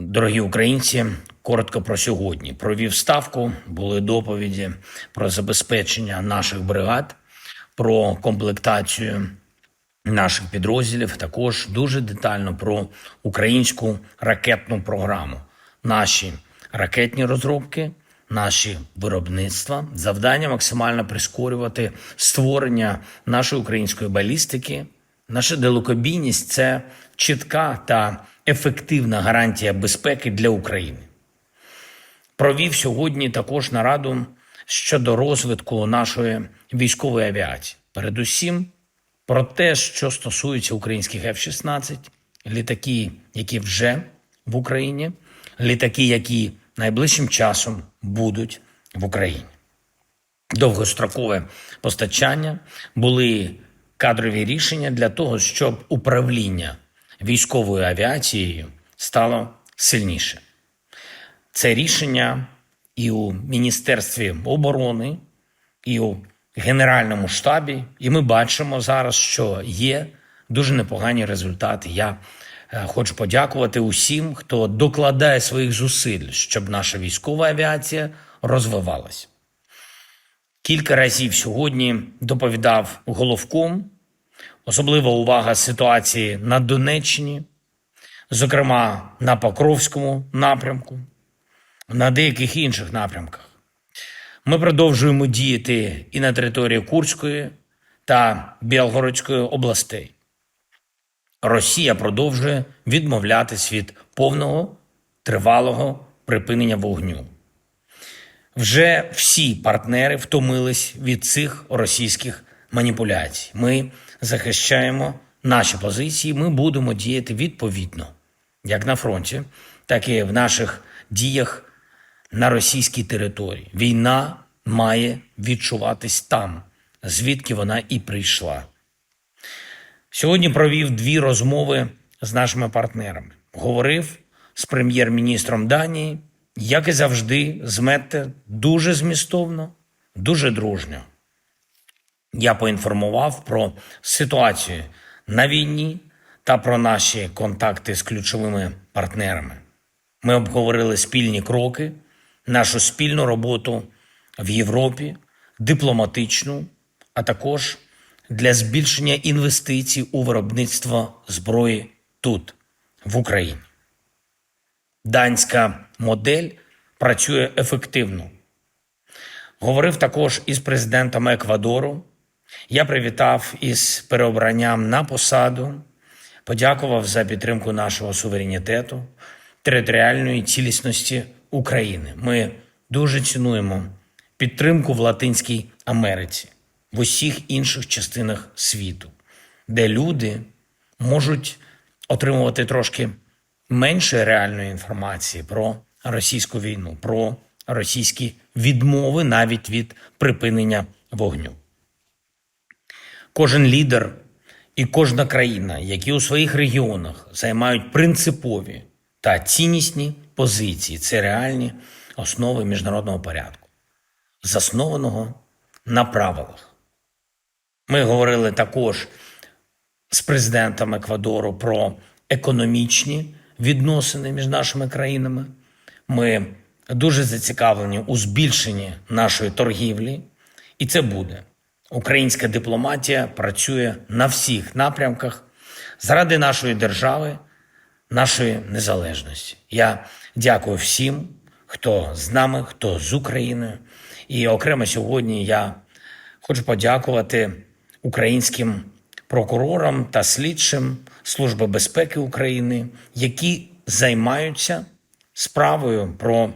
Дорогі українці, коротко про сьогодні. Провів ставку, були доповіді про забезпечення наших бригад, про комплектацію наших підрозділів, також дуже детально про українську ракетну програму. Наші ракетні розробки, наші виробництва, завдання максимально прискорювати створення нашої української балістики. Наша далекобійність – це чітка та ефективна гарантія безпеки для України. Провів сьогодні також нараду щодо розвитку нашої військової авіації. Передусім про те, що стосується українських F-16, літаки, які вже в Україні, літаки, які найближчим часом будуть в Україні. Довгострокове постачання, були кадрові рішення для того, щоб управління військовою авіацією стало сильніше. Це рішення і у Міністерстві оборони, і у Генеральному штабі. І ми бачимо зараз, що є дуже непогані результати. Я хочу подякувати усім, хто докладає своїх зусиль, щоб наша військова авіація розвивалась. Кілька разів сьогодні доповідав головком. Особлива увага ситуації на Донеччині, зокрема на Покровському напрямку, на деяких інших напрямках. Ми продовжуємо діяти і на території Курської та Білгородської областей. Росія продовжує відмовлятись від повного тривалого припинення вогню. Вже всі партнери втомились від цих російських маніпуляцій. Ми захищаємо наші позиції, ми будемо діяти відповідно, як на фронті, так і в наших діях на російській території. Війна має відчуватись там, звідки вона і прийшла. Сьогодні провів 2 розмови з нашими партнерами. Говорив з прем'єр-міністром Данії, як і завжди, з Метте, дуже змістовно, дуже дружньо. Я поінформував про ситуацію на війні та про наші контакти з ключовими партнерами. Ми обговорили спільні кроки, нашу спільну роботу в Європі, дипломатичну, а також для збільшення інвестицій у виробництво зброї тут, в Україні. Данська модель працює ефективно. Говорив також із президентом Еквадору. Я привітав із переобранням на посаду, подякував за підтримку нашого суверенітету, територіальної цілісності України. Ми дуже цінуємо підтримку в Латинській Америці, в усіх інших частинах світу, де люди можуть отримувати трошки менше реальної інформації про російську війну, про російські відмови навіть від припинення вогню. Кожен лідер і кожна країна, які у своїх регіонах займають принципові та ціннісні позиції, це реальні основи міжнародного порядку, заснованого на правилах. Ми говорили також з президентом Еквадору про економічні відносини між нашими країнами. Ми дуже зацікавлені у збільшенні нашої торгівлі, і це буде. Українська дипломатія працює на всіх напрямках заради нашої держави, нашої незалежності. Я дякую всім, хто з нами, хто з Україною. І окремо сьогодні я хочу подякувати українським прокурорам та слідчим Служби безпеки України, які займаються справою про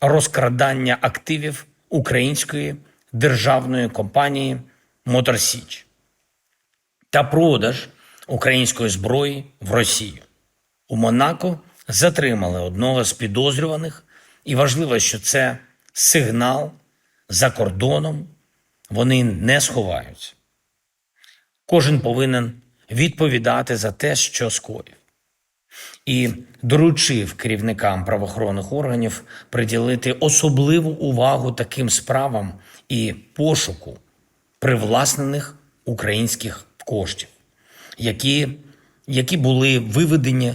розкрадання активів української державної компанії «Мотор Січ» та продаж української зброї в Росію. У Монако затримали одного з підозрюваних, і важливо, що це сигнал за кордоном, вони не сховаються. Кожен повинен відповідати за те, що скоїв. І доручив керівникам правоохоронних органів приділити особливу увагу таким справам і пошуку привласнених українських коштів, які були виведені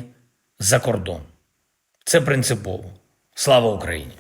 за кордон. Це принципово. Слава Україні!